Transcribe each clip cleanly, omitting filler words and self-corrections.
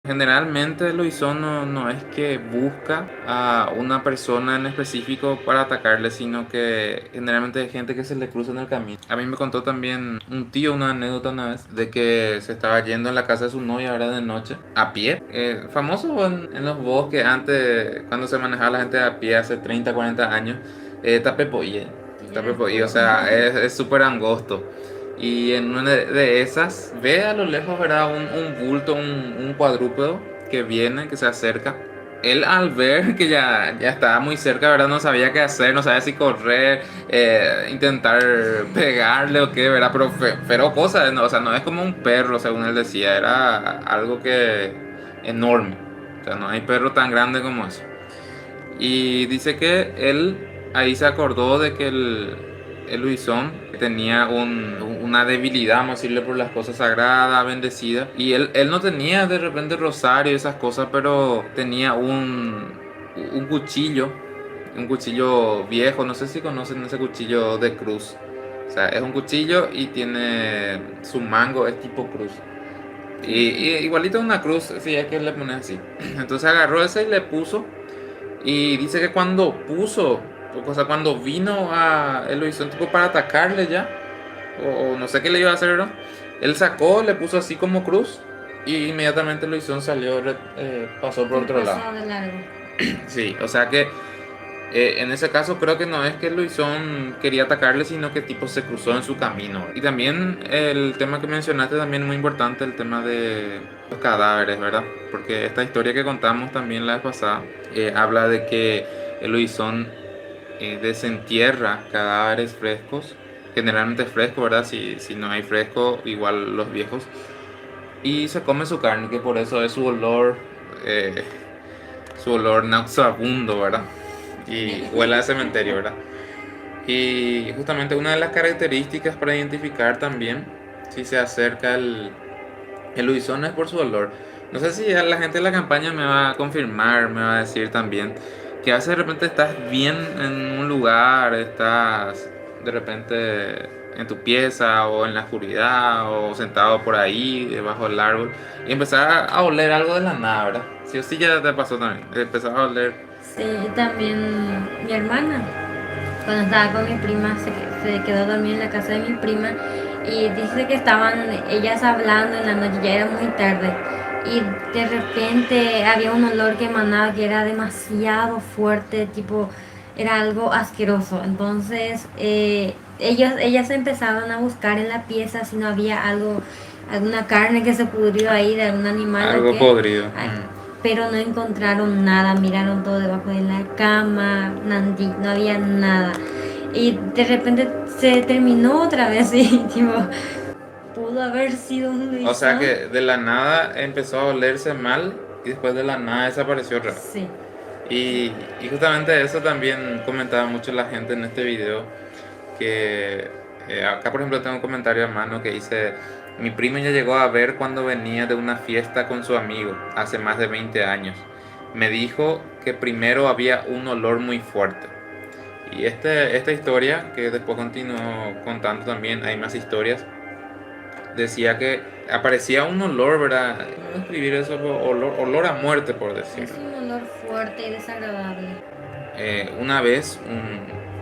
Generalmente Luisón no es que busca a una persona en específico para atacarle, sino que generalmente hay gente que se le cruza en el camino. A mí me contó también un tío una anécdota una vez de que se estaba yendo en la casa de su novia ahora de noche a pie. Famoso en los bosques antes, cuando se manejaba la gente a pie hace 30 40 años, Tapepoye. Ya, Tapepoye, o sea, es súper angosto. Y en una de esas ve a lo lejos, ¿verdad? Un bulto, un cuadrúpedo que viene, que se acerca. Él al ver que ya estaba muy cerca, ¿verdad? No sabía qué hacer, no sabía si correr, intentar pegarle o qué, ¿verdad? Pero cosa, ¿no? O sea, no es como un perro, según él decía, era algo que enorme. O sea, no hay perro tan grande como eso. Y dice que él ahí se acordó de que el Luisón tenía una debilidad, vamos a decirle, por las cosas sagradas, bendecidas. Y él no tenía de repente rosario y esas cosas, pero tenía un cuchillo, un cuchillo viejo, no sé si conocen ese cuchillo de cruz. O sea, es un cuchillo y tiene su mango, es tipo cruz. sí, sí. Y igualito una cruz, si es que le pones así. Entonces agarró ese y le puso. Y dice que cuando puso, o sea, cuando vino a él lo hizo tipo para atacarle ya, o no sé qué le iba a hacer, ¿no? Él sacó, le puso así como cruz, y inmediatamente Luisón salió, pasó por Se otro lado. pasó de largo. Sí, o sea que en ese caso creo que no es que Luisón quería atacarle, sino que tipo se cruzó en su camino. Y también el tema que mencionaste también es muy importante, el tema de los cadáveres, ¿verdad? Porque esta historia que contamos también la vez pasada habla de que el Luisón desentierra cadáveres frescos, generalmente fresco, ¿verdad? Si no hay fresco, igual los viejos, y se come su carne, que por eso es eh, su olor nauseabundo, ¿verdad? Y huele a cementerio, ¿verdad? Y justamente una de las características para identificar también si se acerca el Luisón es por su olor. No sé si la gente de la campaña me va a confirmar, me va a decir también que a veces de repente estás bien en un lugar, estás de repente en tu pieza o en la oscuridad o sentado por ahí debajo del árbol y empezar a oler algo de la nada, ¿verdad? Sí o sí ya te pasó también, empezar a oler. Sí, y también mi hermana, cuando estaba con mi prima, se quedó dormida en la casa de mi prima y dice que estaban ellas hablando en la noche, ya era muy tarde. Y de repente había un olor que emanaba que era demasiado fuerte, tipo, era algo asqueroso. Entonces, ellas empezaron a buscar en la pieza si no había algo, alguna carne que se pudrió ahí de algún animal o Algo qué. podrido. Ay, pero no encontraron nada, miraron todo debajo de la cama, no había nada. Y de repente se terminó otra vez y tipo, pudo haber sido un O sea Luisón. que de la nada empezó a olerse mal y después de la nada desapareció raro. Sí. Y justamente eso también comentaba mucho la gente en este video, que acá por ejemplo tengo un comentario a mano que dice, mi primo ya llegó a ver cuando venía de una fiesta con su amigo hace más de 20 años. Me dijo que primero había un olor muy fuerte. Y esta historia, que después continuó contando también, hay más historias, decía que aparecía un olor, ¿verdad? ¿Cómo describir eso? Olor a muerte, por Es decirlo. un olor fuerte y desagradable. Una vez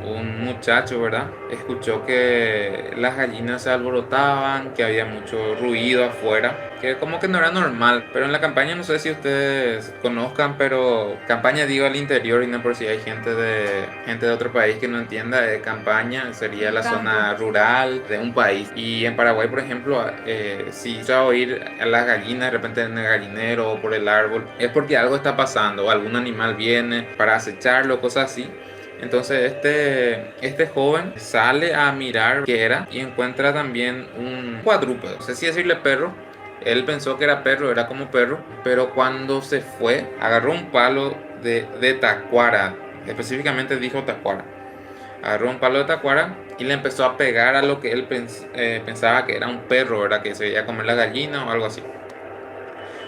un muchacho, ¿verdad? Escuchó que las gallinas se alborotaban, que había mucho ruido afuera, que como que no era normal. Pero en la campaña, no sé si ustedes conozcan, pero campaña digo al interior y no por si hay gente de otro país que no entienda. Campaña sería El la campo. zona rural de un país. Y en Paraguay, por ejemplo, si se va a oír a las gallinas de repente en el gallinero o por el árbol, es porque algo está pasando, o algún animal viene para acecharlo, cosas así. Entonces este joven sale a mirar qué era y encuentra también un cuadrúpedo. No sé si decirle perro. Él pensó que era perro, era como perro, pero cuando se fue, agarró un palo de tacuara, específicamente dijo tacuara. Agarró un palo de tacuara y le empezó a pegar a lo que él pensaba que era un perro, ¿verdad? Que se iba a comer la gallina o algo así.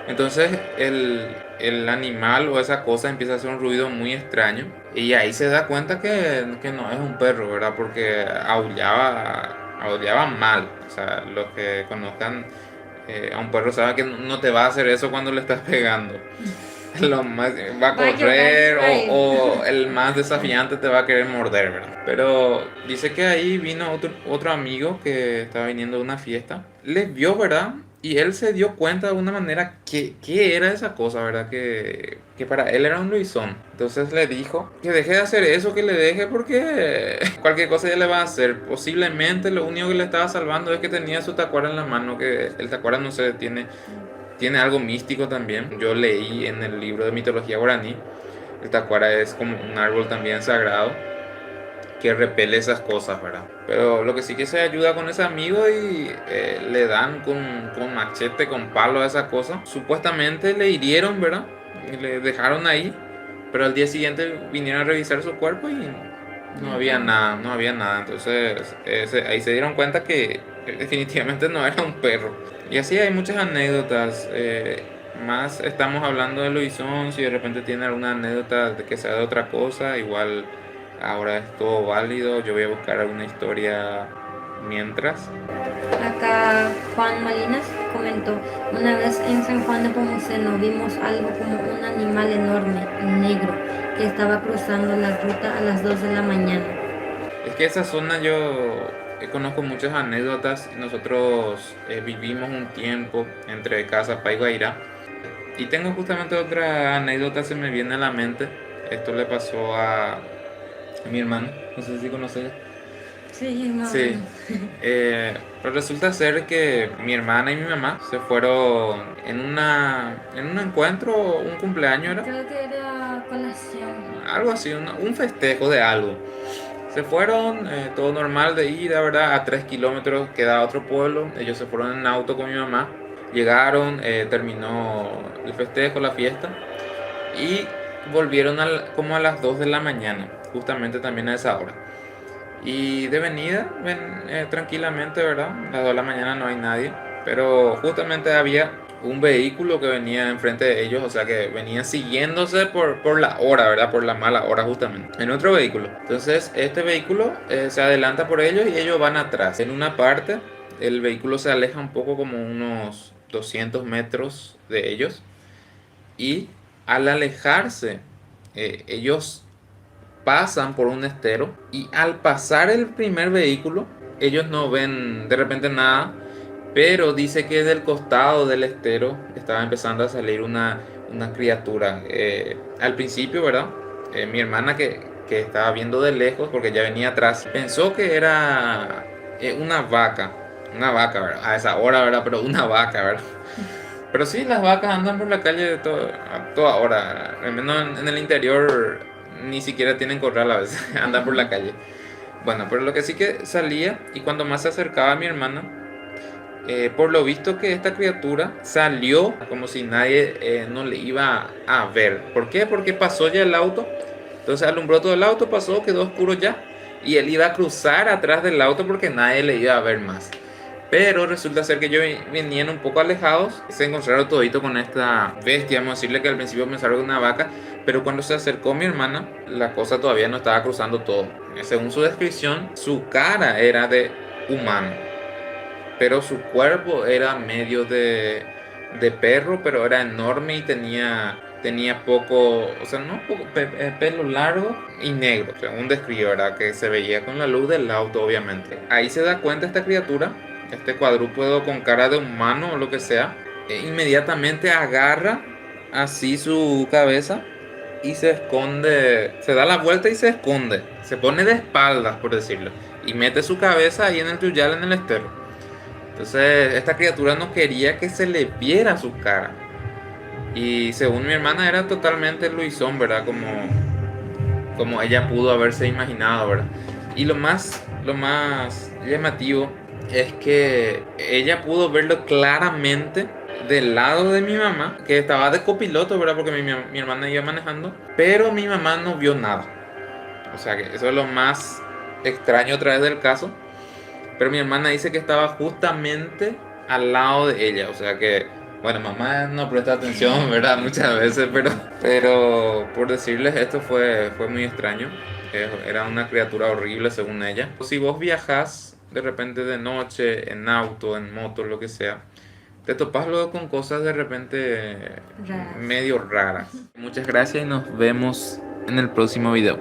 Entonces el animal o esa cosa empieza a hacer un ruido muy extraño y ahí se da cuenta que no es un perro, ¿verdad? Porque aullaba mal. O sea, los que conozcan A un perro sabe que no te va a hacer eso cuando le estás pegando. Lo más, va a Va a correr llorar. o el más desafiante te va a querer morder, ¿verdad? Pero dice que ahí vino otro amigo que estaba viniendo de una fiesta. Les vio, ¿verdad? Y él se dio cuenta de alguna manera que era esa cosa, ¿verdad? Que para él era un luisón. Entonces le dijo que deje de hacer eso, que le deje porque cualquier cosa ya le va a hacer. Posiblemente lo único que le estaba salvando es que tenía su tacuara en la mano, que el tacuara no se detiene. Tiene algo místico también. Yo leí en el libro de mitología guaraní, el tacuara es como un árbol también sagrado que repele esas cosas, ¿verdad? Pero lo que sí que se ayuda con ese amigo y le dan con machete, con palo a esa cosa. Supuestamente le hirieron, ¿verdad? Y le dejaron ahí, pero al día siguiente vinieron a revisar su cuerpo y no había nada, no había nada. Entonces ahí se dieron cuenta que definitivamente no era un perro. Y así hay muchas anécdotas. Más estamos hablando de Luisón, si de repente tiene alguna anécdota de que sea de otra cosa, igual ahora es todo válido. Yo voy a buscar alguna historia mientras. Acá Juan Molinas comentó, una vez en San Juan de Pomuceno vimos algo como un animal enorme, negro, que estaba cruzando la ruta a las 2 de la mañana. Es que esa zona yo conozco muchas anécdotas. Nosotros vivimos un tiempo entre Cazapá y Guairá. Y tengo justamente otra anécdota, se me viene a la mente. Esto le pasó a mi hermano, no sé si conoces. Sí, más o Sí, menos. pero resulta ser que mi hermana y mi mamá se fueron en un encuentro, un cumpleaños era, Creo que era colación. algo así, un festejo de algo. Se fueron, todo normal de ida, ¿verdad? A 3 kilómetros queda otro pueblo. Ellos se fueron en auto con mi mamá. Llegaron, terminó el festejo, la fiesta. Y volvieron como a las 2 de la mañana, justamente también a esa hora. Y de venida, ven tranquilamente, ¿verdad? A las 2 de la mañana no hay nadie. Pero justamente había un vehículo que venía enfrente de ellos, o sea que venía siguiéndose por la hora, ¿verdad? Por la mala hora justamente. En otro vehículo. Entonces este vehículo se adelanta por ellos y ellos van atrás. En una parte el vehículo se aleja un poco, como unos 200 metros de ellos. Y al alejarse, ellos pasan por un estero y al pasar el primer vehículo, ellos no ven de repente nada, pero dice que del costado del estero estaba empezando a salir una criatura. Al principio, ¿verdad? Mi hermana que estaba viendo de lejos, porque ya venía atrás, pensó que era una vaca, ¿verdad? A esa hora, ¿verdad? Pero una vaca, ¿verdad? Pero sí, las vacas andan por la calle a toda hora. Al menos en el interior ni siquiera tienen corral a veces. Andan por la calle. Bueno, pero lo que sí que salía, y cuando más se acercaba a mi hermana, por lo visto que esta criatura salió como si nadie no le iba a ver. ¿Por qué? Porque pasó ya el auto. Entonces alumbró todo el auto, pasó, quedó oscuro ya. Y él iba a cruzar atrás del auto porque nadie le iba a ver más. Pero resulta ser que ellos venían un poco alejados, se encontraron todito con esta bestia, vamos a decirle que al principio pensaron que era una vaca, pero cuando se acercó mi hermana, la cosa todavía no estaba cruzando todo. Según su descripción, su cara era de humano, pero su cuerpo era medio de perro, pero era enorme y tenía poco, o sea, no poco, pelo largo y negro, según describe, ¿verdad? Que se veía con la luz del auto, obviamente. Ahí se da cuenta esta criatura, este cuadrúpedo con cara de humano o lo que sea, inmediatamente agarra así su cabeza y se esconde, se da la vuelta y se esconde, se pone de espaldas, por decirlo, y mete su cabeza ahí en el tuyal, en el estero. Entonces esta criatura no quería que se le viera su cara. Y según mi hermana era totalmente Luisón, ¿verdad? Como ella pudo haberse imaginado, ¿verdad? Y lo más llamativo es que ella pudo verlo claramente del lado de mi mamá, que estaba de copiloto, ¿verdad? Porque mi hermana iba manejando, pero mi mamá no vio nada. O sea que eso es lo más extraño a través del caso. Pero mi hermana dice que estaba justamente al lado de ella, o sea que, bueno, mamá no presta atención, ¿verdad? Muchas veces, pero por decirles, esto fue muy extraño. Era una criatura horrible según ella. Si vos viajás de repente de noche, en auto, en moto, lo que sea, te topas luego con cosas de repente Raras. medio raras. Muchas gracias y nos vemos en el próximo video.